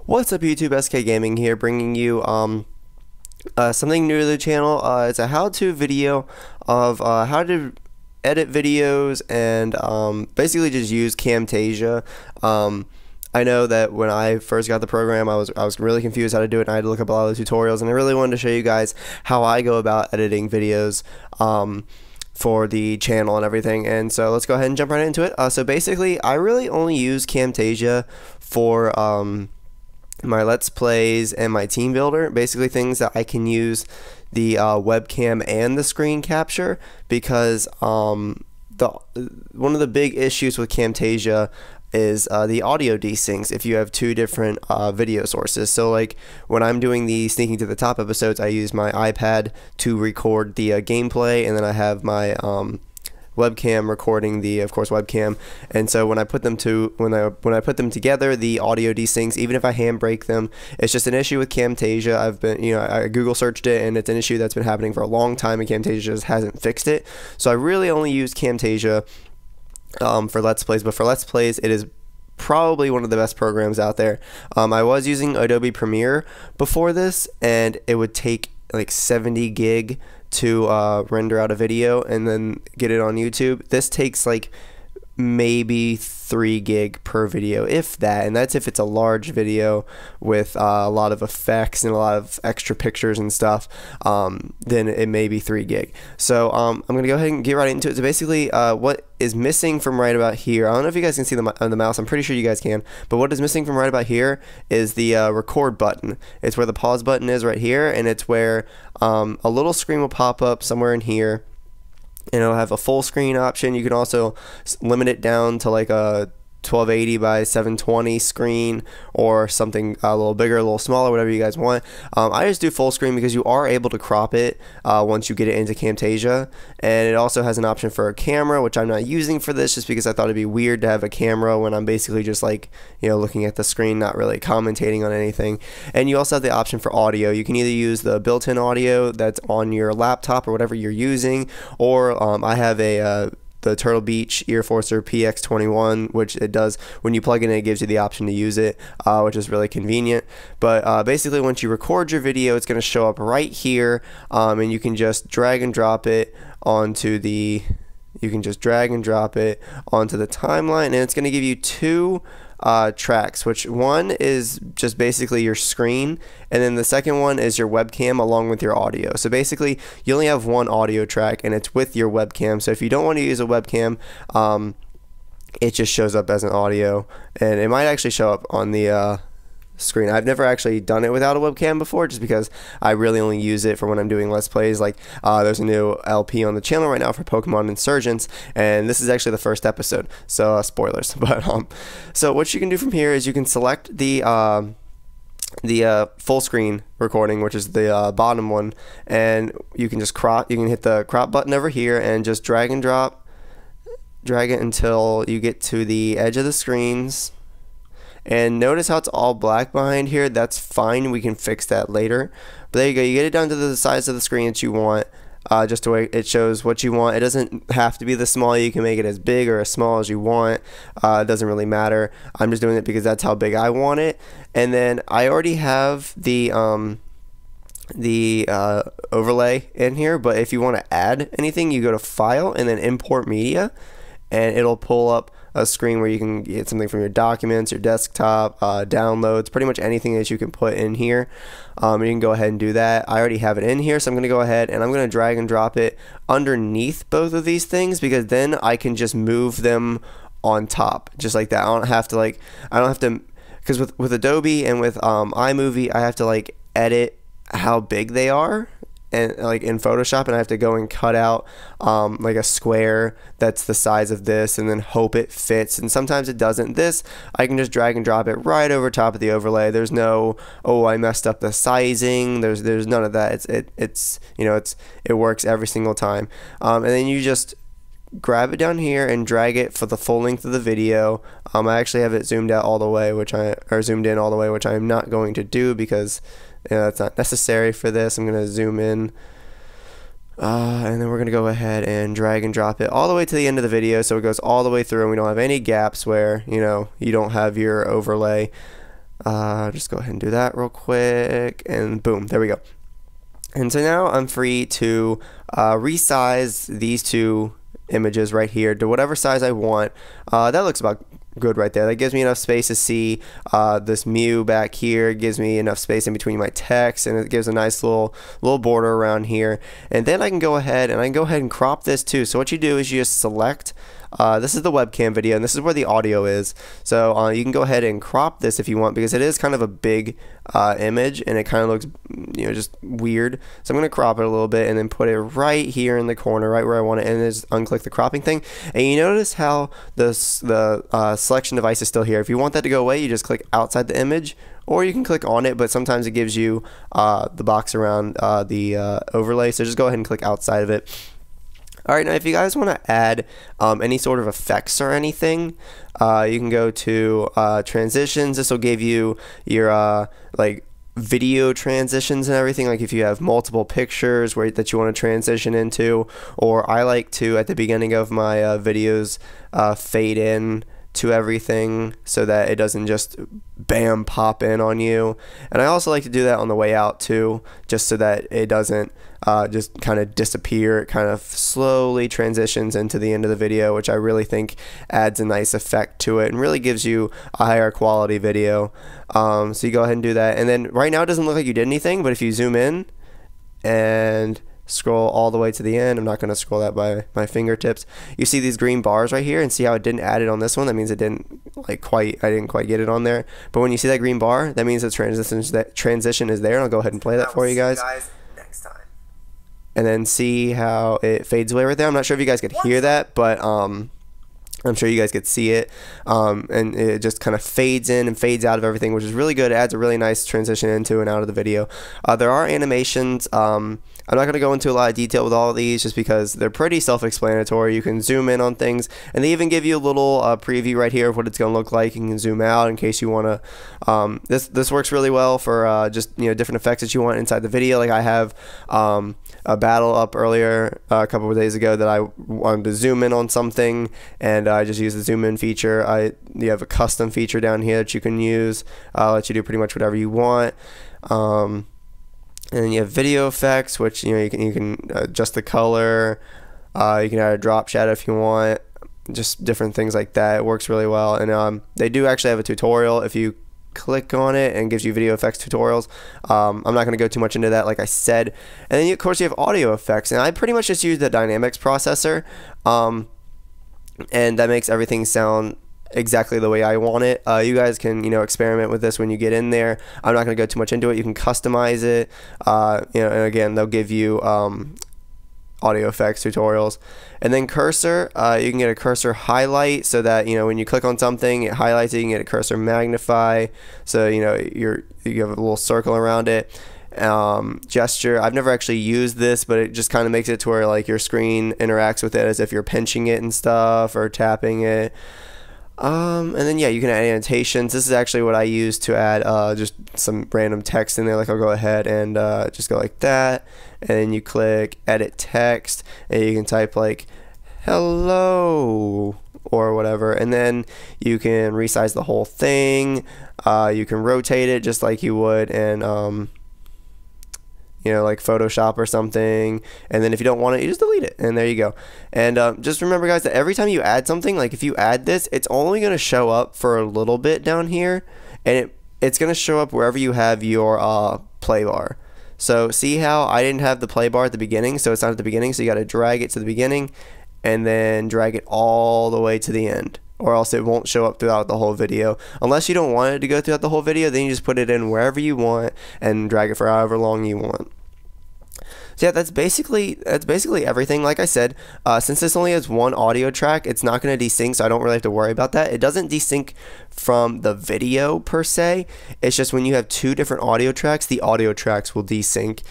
What's up YouTube, SK Gaming here, bringing you something new to the channel. It's a how-to video of how to edit videos and basically just use Camtasia. I know that when I first got the program, I was really confused how to do it, and I had to look up a lot of the tutorials, and I really wanted to show you guys how I go about editing videos for the channel and everything. And so let's go ahead and jump right into it. So basically, I really only use Camtasia for my Let's Plays and my team builder, basically things that I can use the webcam and the screen capture, because one of the big issues with Camtasia is the audio desyncs if you have two different video sources. So like when I'm doing the Sneaking to the Top episodes, I use my iPad to record the gameplay, and then I have my webcam recording the, of course, webcam. And so when I put them together, the audio desyncs, even if I handbrake them. It's just an issue with Camtasia. I Google searched it, and it's an issue that's been happening for a long time, and Camtasia just hasn't fixed it. So I really only use Camtasia for Let's Plays, but for Let's Plays, it is probably one of the best programs out there. I was using Adobe Premiere before this, and it would take like 70 gig to render out a video and then get it on YouTube. This takes like maybe 3 gig per video, if that, and that's if it's a large video with a lot of effects and a lot of extra pictures and stuff. Then it may be 3 gig. So I'm gonna go ahead and get right into it. So basically what is missing from right about here, I don't know if you guys can see the mouse, I'm pretty sure you guys can, but what is missing from right about here is the record button. It's where the pause button is right here, and it's where a little screen will pop up somewhere in here, and it'll have a full screen option. You can also limit it down to like a 1280 by 720 screen, or something a little bigger, a little smaller, whatever you guys want. I just do full screen because you are able to crop it once you get it into Camtasia, and it also has an option for a camera, which I'm not using for this just because I thought it'd be weird to have a camera when I'm basically just like, you know, looking at the screen, not really commentating on anything. And you also have the option for audio. You can either use the built-in audio that's on your laptop or whatever you're using, or I have the Turtle Beach Ear Forcer PX21, which it does, when you plug in it gives you the option to use it, which is really convenient. But basically once you record your video, it's going to show up right here, and you can just drag and drop it onto the timeline, and it's going to give you two tracks, which one is just basically your screen, and then the second one is your webcam along with your audio. So basically you only have one audio track, and it's with your webcam. So if you don't want to use a webcam, it just shows up as an audio, and it might actually show up on the screen. I've never actually done it without a webcam before, just because I really only use it for when I'm doing Let's Plays. Like there's a new LP on the channel right now for Pokemon Insurgents, and this is actually the first episode, so spoilers. But so what you can do from here is you can select the full screen recording, which is the bottom one, and you can just crop. You can hit the crop button over here and just drag and drag it until you get to the edge of the screens. And notice how it's all black behind here. That's fine, we can fix that later. But there you go, you get it down to the size of the screen that you want, just the way it shows what you want. It doesn't have to be this small. You can make it as big or as small as you want. It doesn't really matter. I'm just doing it because that's how big I want it. And then I already have the overlay in here, but if you want to add anything, you go to File and then Import Media, and it'll pull up a screen where you can get something from your documents, your desktop, downloads, pretty much anything that you can put in here. You can go ahead and do that. I already have it in here, so I'm going to go ahead and I'm going to drag and drop it underneath both of these things, because then I can just move them on top, just like that. I don't have to, because with Adobe and with iMovie, I have to like edit how big they are, and like in Photoshop, and I have to go and cut out like a square that's the size of this, and then hope it fits, and sometimes it doesn't. This, I can just drag and drop it right over top of the overlay. There's no, oh, I messed up the sizing. There's none of that. It works every single time. And then you just grab it down here and drag it for the full length of the video. I actually have it zoomed out all the way, zoomed in all the way, which I am not going to do because that's not necessary for this. I'm going to zoom in And then we're going to go ahead and drag and drop it all the way to the end of the video, so it goes all the way through and we don't have any gaps where, you know, you don't have your overlay. Just go ahead and do that real quick, and boom, there we go. And so now I'm free to resize these two images right here to whatever size I want. That looks about good right there. That gives me enough space to see this Mew back here. It gives me enough space in between my text, and it gives a nice little border around here. And then I can go ahead and crop this too. So what you do is you just select. This is the webcam video, and this is where the audio is. So you can go ahead and crop this if you want, because it is kind of a big image, and it kind of looks, just weird. So I'm going to crop it a little bit and then put it right here in the corner, right where I want it, and just unclick the cropping thing. And you notice how the selection device is still here. If you want that to go away, you just click outside the image, or you can click on it, but sometimes it gives you the box around the overlay. So just go ahead and click outside of it. Alright, now if you guys want to add any sort of effects or anything, you can go to transitions. This will give you your like video transitions and everything, like if you have multiple pictures that you want to transition into, or I like to, at the beginning of my videos, fade in to everything so that it doesn't just bam pop in on you. And I also like to do that on the way out too, just so that it doesn't just kind of disappear. It kind of slowly transitions into the end of the video, which I really think adds a nice effect to it and really gives you a higher quality video. So you go ahead and do that, and then right now it doesn't look like you did anything, but if you zoom in and scroll all the way to the end, I'm not going to scroll that by my fingertips, you see these green bars right here, and see how it didn't add it on this one. That means it didn't I didn't quite get it on there. But when you see that green bar, that means the transition is there, and I'll go ahead and play that for you guys next time. And then see how it fades away right there. I'm not sure if you guys could hear that, but I'm sure you guys could see it, and it just kind of fades in and fades out of everything, which is really good. It adds a really nice transition into and out of the video. There are animations. I'm not going to go into a lot of detail with all of these just because they're pretty self-explanatory. You can zoom in on things, and they even give you a little preview right here of what it's going to look like. You can zoom out in case you want to. This works really well for just different effects that you want inside the video. Like I have a battle up earlier a couple of days ago that I wanted to zoom in on something, and I just used the zoom in feature. You have a custom feature down here that you can use. Let you do pretty much whatever you want. And then you have video effects, which you can adjust the color. You can add a drop shadow if you want. Just different things like that. It works really well. And they do actually have a tutorial if you click on it, and gives you video effects tutorials. I'm not going to go too much into that, like I said. And then of course you have audio effects, and I pretty much just use the dynamics processor, and that makes everything sound exactly the way I want it. You guys can experiment with this when you get in there. I'm not going to go too much into it. You can customize it, and again they'll give you audio effects tutorials. And then cursor, you can get a cursor highlight so that when you click on something it highlights it. You can get a cursor magnify, so you have a little circle around it. Gesture, I've never actually used this, but it just kind of makes it to where like your screen interacts with it as if you're pinching it and stuff, or tapping it. And then yeah, you can add annotations. This is actually what I use to add just some random text in there. Like I'll go ahead and just go like that, and then you click edit text, and you can type like hello or whatever, and then you can resize the whole thing. You can rotate it just like you would in like Photoshop or something, and then if you don't want it, you just delete it, and there you go. And just remember guys that every time you add something, like if you add this, it's only going to show up for a little bit down here, and it's going to show up wherever you have your play bar. So see how I didn't have the play bar at the beginning, so it's not at the beginning, so you got to drag it to the beginning and then drag it all the way to the end, or else it won't show up throughout the whole video. Unless you don't want it to go throughout the whole video, then you just put it in wherever you want and drag it for however long you want. So yeah, that's basically everything. Like I said, since this only has one audio track, it's not going to desync, so I don't really have to worry about that. It doesn't desync from the video per se. It's just when you have two different audio tracks, the audio tracks will desync.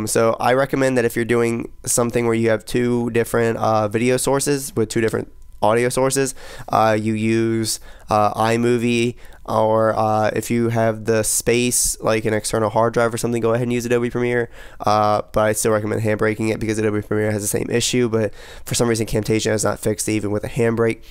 So I recommend that if you're doing something where you have two different video sources with two different audio sources, you use iMovie, or if you have the space like an external hard drive or something, go ahead and use Adobe Premiere, but I still recommend handbraking it because Adobe Premiere has the same issue, but for some reason Camtasia has not fixed it even with a handbrake.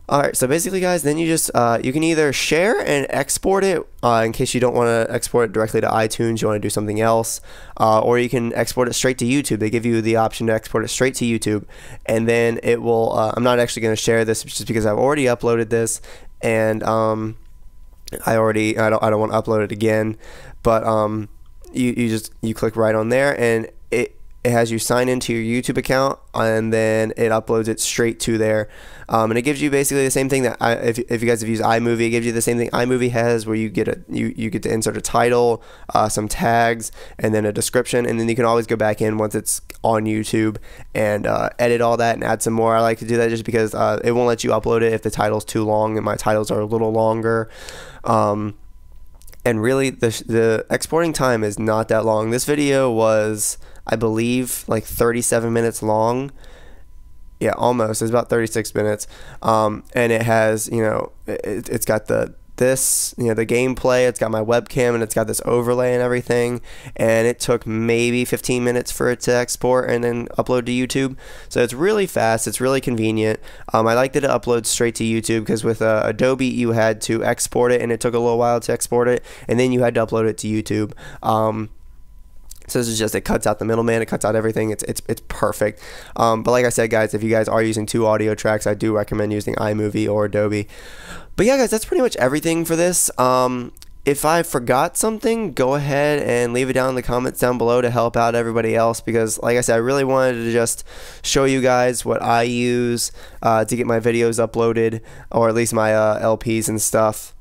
Alright, so basically guys, then you just, you can either share and export it, in case you don't want to export it directly to iTunes, you want to do something else, or you can export it straight to YouTube. They give you the option to export it straight to YouTube, and then it will, I'm not actually going to share this just because I've already uploaded this, and, I don't want to upload it again, but, you click right on there, and it has you sign into your YouTube account, and then it uploads it straight to there, and it gives you basically the same thing that if you guys have used iMovie, it gives you the same thing iMovie has, where you get you get to insert a title, some tags, and then a description, and then you can always go back in once it's on YouTube and edit all that and add some more. I like to do that just because it won't let you upload it if the title's too long, and my titles are a little longer. And really, the exporting time is not that long. This video was, I believe, like 37 minutes long. Yeah, almost. It's about 36 minutes. And it has, you know, it's got the gameplay, it's got my webcam, and it's got this overlay and everything, and it took maybe 15 minutes for it to export and then upload to YouTube. So it's really fast, it's really convenient. I like that it uploads straight to YouTube, because with Adobe you had to export it and it took a little while to export it, and then you had to upload it to YouTube. So this is just, it cuts out the middleman, it cuts out everything. It's perfect. But like I said, guys, if you guys are using 2 audio tracks, I do recommend using iMovie or Adobe. But yeah, guys, that's pretty much everything for this. If I forgot something, go ahead and leave it down in the comments down below to help out everybody else, because like I said, I really wanted to just show you guys what I use to get my videos uploaded, or at least my LPs and stuff.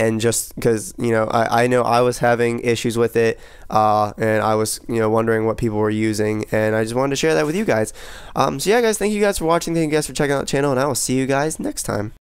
And just because, you know, I know I was having issues with it, and I was, you know, wondering what people were using, and I just wanted to share that with you guys. So yeah, guys, thank you guys for watching, thank you guys for checking out the channel, and I will see you guys next time.